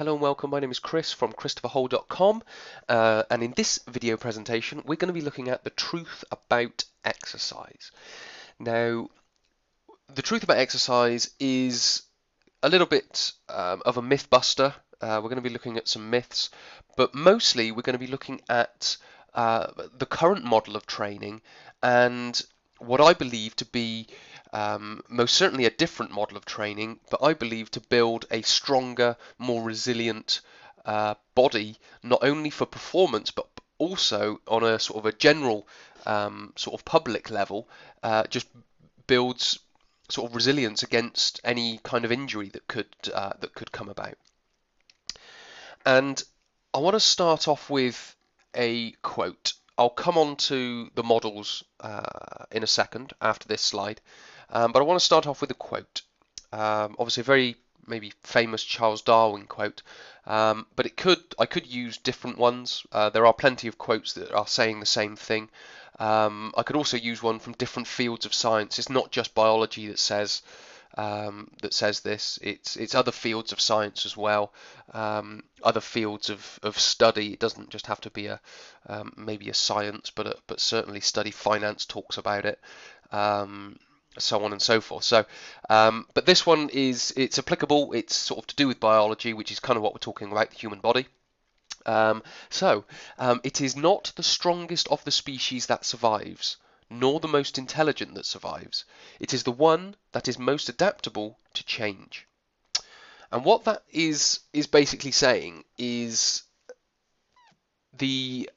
Hello and welcome, my name is Chris from christopherhole.com and in this video presentation we're going to be looking at the truth about exercise. Now, the truth about exercise is a little bit of a myth buster. We're going to be looking at some myths, but mostly we're going to be looking at the current model of training and what I believe to be most certainly a different model of training, but I believe to build a stronger, more resilient body, not only for performance, but also on a sort of a general sort of public level, just builds sort of resilience against any kind of injury that could come about. And I want to start off with a quote. I'll come on to the models in a second after this slide, but I want to start off with a quote. Obviously, a very maybe famous Charles Darwin quote, but I could use different ones. There are plenty of quotes that are saying the same thing. I could also use one from different fields of science. It's not just biology that says this. It's other fields of science as well, other fields of study. It doesn't just have to be a maybe a science, but certainly study. Finance talks about it, so on and so forth. So, but this one it's applicable. It's sort of to do with biology, which is kind of what we're talking about, the human body. It is not the strongest of the species that survives, nor the most intelligent that survives. It is the one that is most adaptable to change. And what that is basically saying is the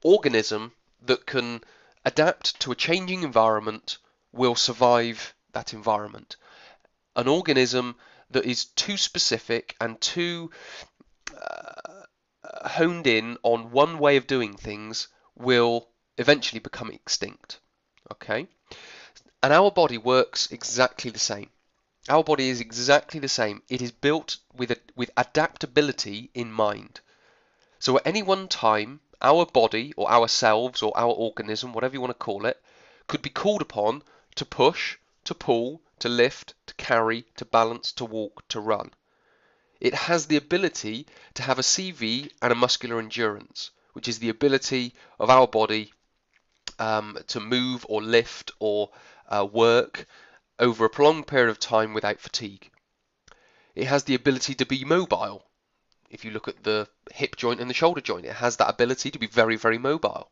organism that can adapt to a changing environment will survive that environment. An organism that is too specific and too honed in on one way of doing things will eventually become extinct. Okay? And our body works exactly the same. Our body is exactly the same. It is built with adaptability in mind. So at any one time, our body or ourselves or our organism, whatever you want to call it, could be called upon to push, to pull, to lift, to carry, to balance, to walk, to run. It has the ability to have a CV and a muscular endurance, which is the ability of our body to move or lift or work over a prolonged period of time without fatigue. It has the ability to be mobile. If you look at the hip joint and the shoulder joint, it has that ability to be very, very mobile.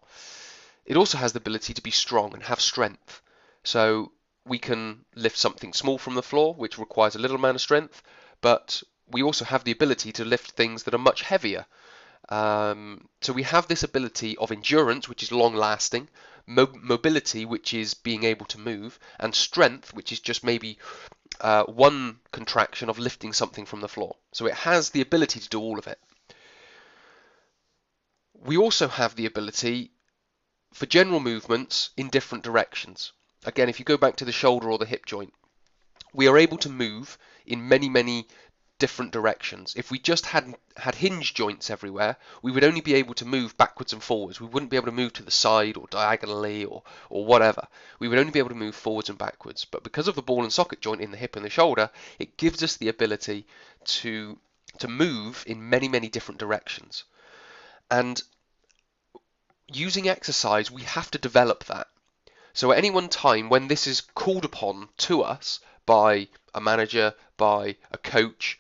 It also has the ability to be strong and have strength. So we can lift something small from the floor, which requires a little amount of strength, but we also have the ability to lift things that are much heavier. So we have this ability of endurance, which is long lasting, mobility, which is being able to move, and strength, which is just maybe one contraction of lifting something from the floor. So it has the ability to do all of it. We also have the ability for general movements in different directions. Again, if you go back to the shoulder or the hip joint, we are able to move in many, many different directions. If we just had hinge joints everywhere, we would only be able to move backwards and forwards. We wouldn't be able to move to the side or diagonally or whatever. We would only be able to move forwards and backwards. But because of the ball and socket joint in the hip and the shoulder, it gives us the ability to move in many, many different directions. And using exercise, we have to develop that. So at any one time, when this is called upon to us by a manager, by a coach,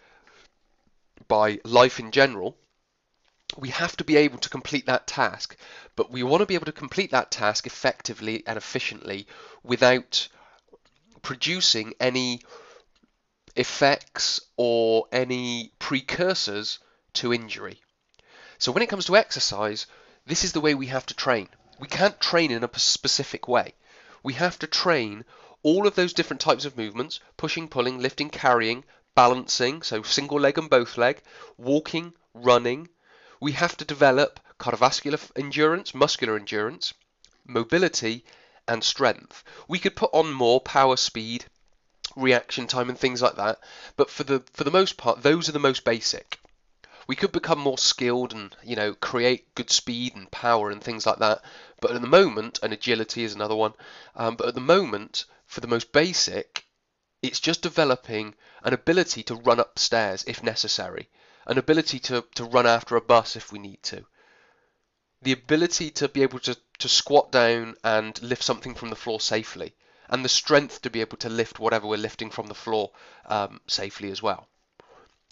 by life in general, we have to be able to complete that task. But we want to be able to complete that task effectively and efficiently without producing any effects or any precursors to injury. So when it comes to exercise, this is the way we have to train. We can't train in a specific way. We have to train all of those different types of movements: pushing, pulling, lifting, carrying, balancing, so single leg and both leg, walking, running. We have to develop cardiovascular endurance, muscular endurance, mobility, and strength. We could put on more power, speed, reaction time, and things like that, but for the most part, those are the most basic. We could become more skilled and, create good speed and power and things like that. But at the moment, and agility is another one, but at the moment, for the most basic, it's just developing an ability to run upstairs if necessary. an ability to run after a bus if we need to, the ability to be able to squat down and lift something from the floor safely, and the strength to be able to lift whatever we're lifting from the floor safely as well.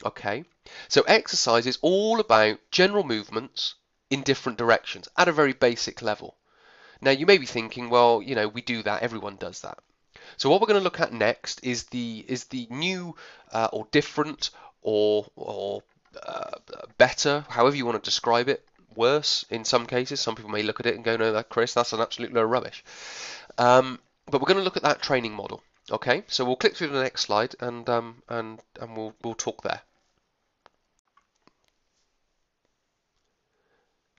Okay, so exercise is all about general movements in different directions at a very basic level. Now you may be thinking, well, we do that, everyone does that. So what we're going to look at next is the new or different or better, however you want to describe it, worse in some cases. Some people may look at it and go, no, Chris, that's an absolute load of rubbish. But we're going to look at that training model. Okay, so we'll click through the next slide and we'll talk there.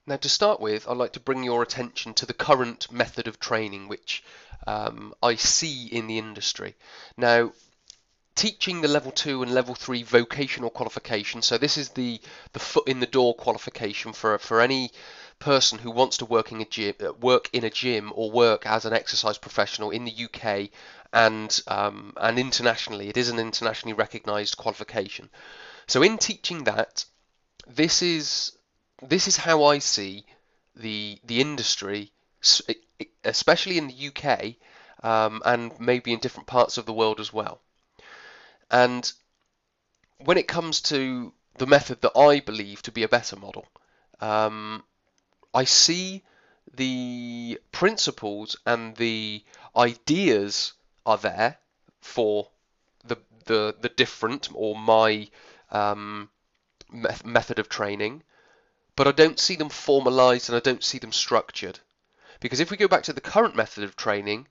Now, to start with, I'd like to bring your attention to the current method of training which I see in the industry. Now, teaching the level 2 and level 3 vocational qualification, so this is the foot in the door qualification for any person who wants to work in a gym or work as an exercise professional in the UK and internationally. It is an internationally recognised qualification. So in teaching that, this is how I see the industry, especially in the UK and maybe in different parts of the world as well. And when it comes to the method that I believe to be a better model, I see the principles and the ideas are there for the different or my method of training, but I don't see them formalized and I don't see them structured. Because if we go back to the current method of training,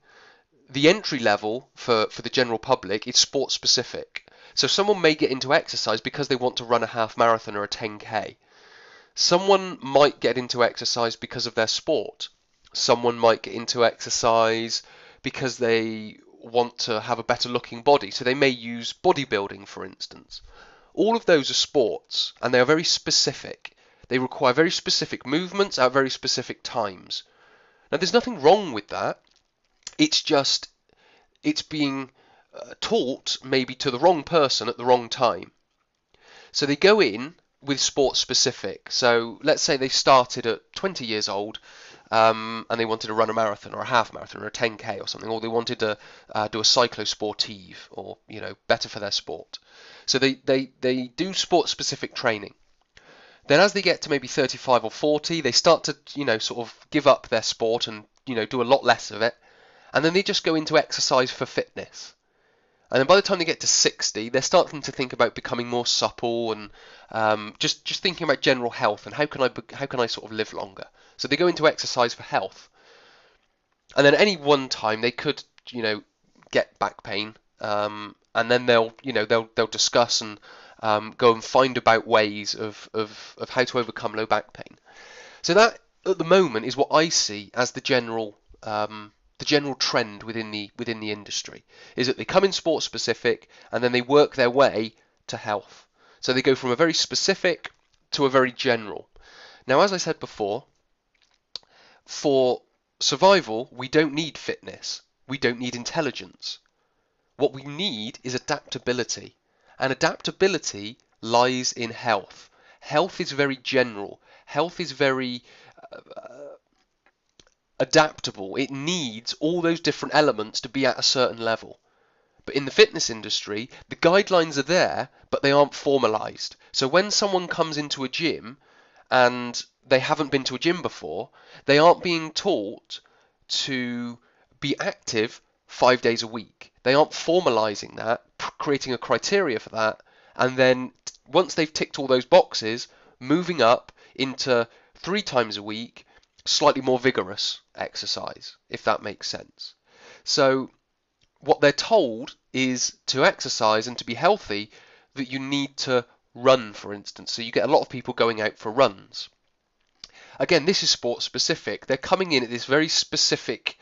the entry level for the general public is sport specific. So someone may get into exercise because they want to run a half marathon or a 10K. Someone might get into exercise because of their sport. Someone might get into exercise because they want to have a better looking body. So they may use bodybuilding, for instance. All of those are sports and they are very specific. They require very specific movements at very specific times. Now, there's nothing wrong with that. It's just, it's being taught maybe to the wrong person at the wrong time. So they go in with sport specific. So let's say they started at 20 years old and they wanted to run a marathon or a half marathon or a 10K or something, or they wanted to do a cyclosportive or, better for their sport. So they do sport specific training. Then as they get to maybe 35 or 40, they start to, sort of give up their sport and, do a lot less of it. And then they just go into exercise for fitness. And then by the time they get to 60, they're starting to think about becoming more supple and just thinking about general health and how can I sort of live longer. So they go into exercise for health. And then at any one time they could, get back pain, and then they'll discuss and go and find about ways of how to overcome low back pain. So that at the moment is what I see as the general trend within the industry, is that they come in sport specific and then they work their way to health. So they go from a very specific to a very general. Now, as I said before, for survival, we don't need fitness. We don't need intelligence. What we need is adaptability. And adaptability lies in health. Health is very general. Health is very adaptable. It needs all those different elements to be at a certain level. But in the fitness industry, the guidelines are there, but they aren't formalized. So when someone comes into a gym and they haven't been to a gym before, they aren't being taught to be active 5 days a week. They aren't formalizing that, creating a criteria for that, and then once they've ticked all those boxes, moving up into 3 times a week, slightly more vigorous exercise, if that makes sense. So what they're told is to exercise and to be healthy, that you need to run, for instance. So you get a lot of people going out for runs. Again, this is sport specific. They're coming in at this very specific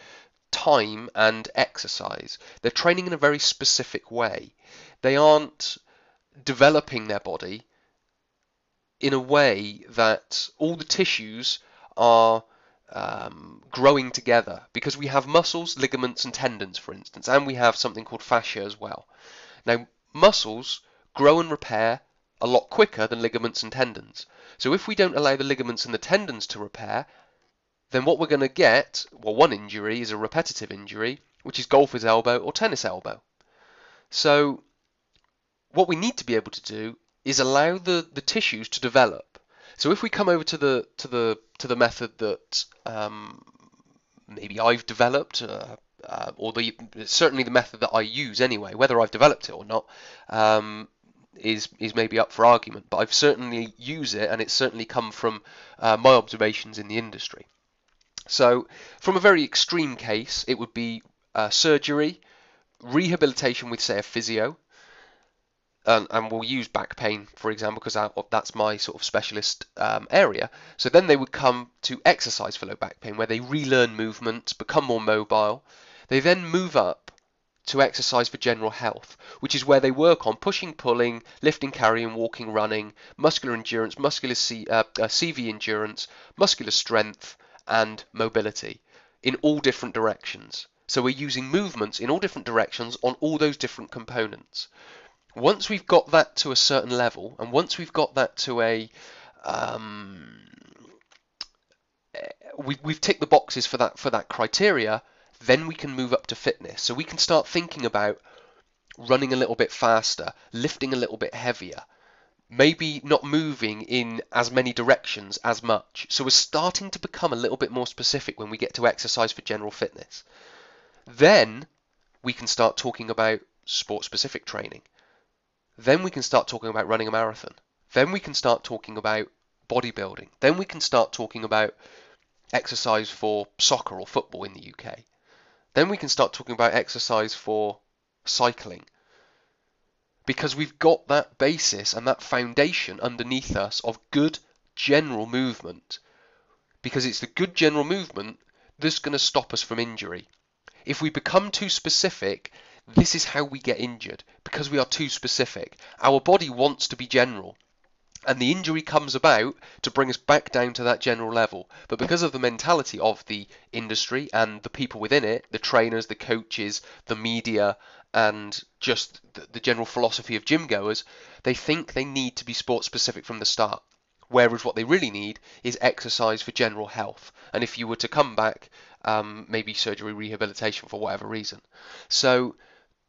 time and exercise. They're training in a very specific way. They aren't developing their body in a way that all the tissues are growing together, because we have muscles, ligaments and tendons, for instance, and we have something called fascia as well. Now, muscles grow and repair a lot quicker than ligaments and tendons. So if we don't allow the ligaments and the tendons to repair, then what we're going to get, well, one injury is a repetitive injury, which is golfer's elbow or tennis elbow. So what we need to be able to do is allow the tissues to develop. So if we come over to the method that maybe I've developed, or certainly the method that I use anyway, whether I've developed it or not, is maybe up for argument. But I've certainly used it, and it's certainly come from my observations in the industry. So from a very extreme case, it would be surgery, rehabilitation with, say, a physio, and we'll use back pain, for example, because that's my sort of specialist area. So then they would come to exercise for low back pain, where they relearn movement, become more mobile. They then move up to exercise for general health, which is where they work on pushing, pulling, lifting, carrying, walking, running, muscular endurance, muscular CV endurance, muscular strength, and mobility in all different directions. So we're using movements in all different directions on all those different components. Once we've got that to a certain level, and once we've got that to we've ticked the boxes for that criteria, then we can move up to fitness. So we can start thinking about running a little bit faster, lifting a little bit heavier, maybe not moving in as many directions as much. So we're starting to become a little bit more specific when we get to exercise for general fitness. Then we can start talking about sport-specific training. Then we can start talking about running a marathon. Then we can start talking about bodybuilding. Then we can start talking about exercise for soccer or football in the UK. Then we can start talking about exercise for cycling. Because we've got that basis and that foundation underneath us of good general movement. Because it's the good general movement that's going to stop us from injury. If we become too specific, this is how we get injured, because we are too specific. Our body wants to be general, and the injury comes about to bring us back down to that general level. But because of the mentality of the industry and the people within it, the trainers, the coaches, the media, and just the general philosophy of gym goers, they think they need to be sport specific from the start. Whereas what they really need is exercise for general health. And if you were to come back, maybe surgery, rehabilitation for whatever reason. So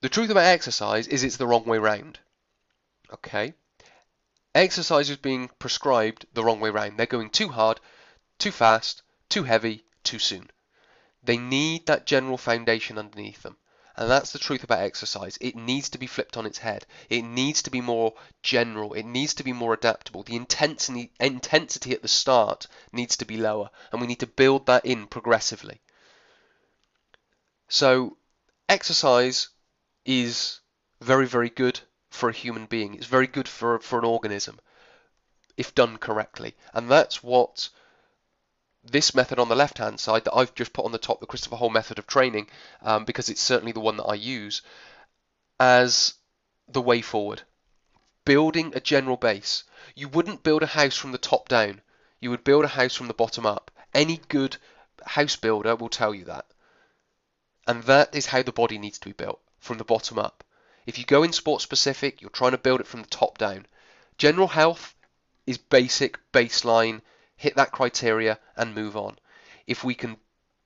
the truth about exercise is it's the wrong way round. Okay? Exercise is being prescribed the wrong way round. They're going too hard, too fast, too heavy, too soon. They need that general foundation underneath them. And that's the truth about exercise. It needs to be flipped on its head. It needs to be more general. It needs to be more adaptable. The intensity at the start needs to be lower. And we need to build that in progressively. So exercise is very, very good for a human being. It's very good for an organism if done correctly. And that's what this method on the left-hand side that I've just put on the top, the Christopher Hole method of training, because it's certainly the one that I use, as the way forward. Building a general base. You wouldn't build a house from the top down. You would build a house from the bottom up. Any good house builder will tell you that. And that is how the body needs to be built, from the bottom up. If you go in sport specific, you're trying to build it from the top down. General health is basic, baseline, hit that criteria and move on. If we can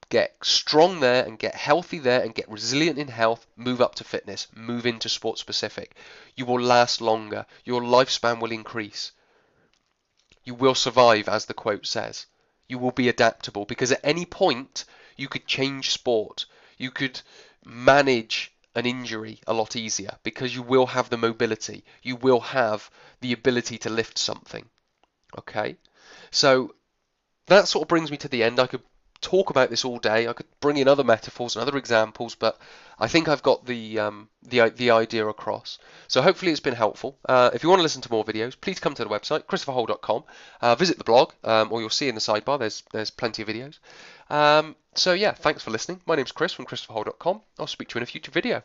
get strong there and get healthy there and get resilient in health, move up to fitness, move into sport specific. You will last longer. Your lifespan will increase. You will survive, as the quote says. You will be adaptable, because at any point you could change sport. You could manage an injury a lot easier, because you will have the mobility. You will have the ability to lift something. Okay? So that sort of brings me to the end. I could talk about this all day. I could bring in other metaphors and other examples, but I think I've got the idea across. So hopefully it's been helpful. If you want to listen to more videos, please come to the website, christopherhole.com. Visit the blog, or you'll see in the sidebar there's plenty of videos. So yeah, thanks for listening. My name's Chris from christopherhole.com. I'll speak to you in a future video.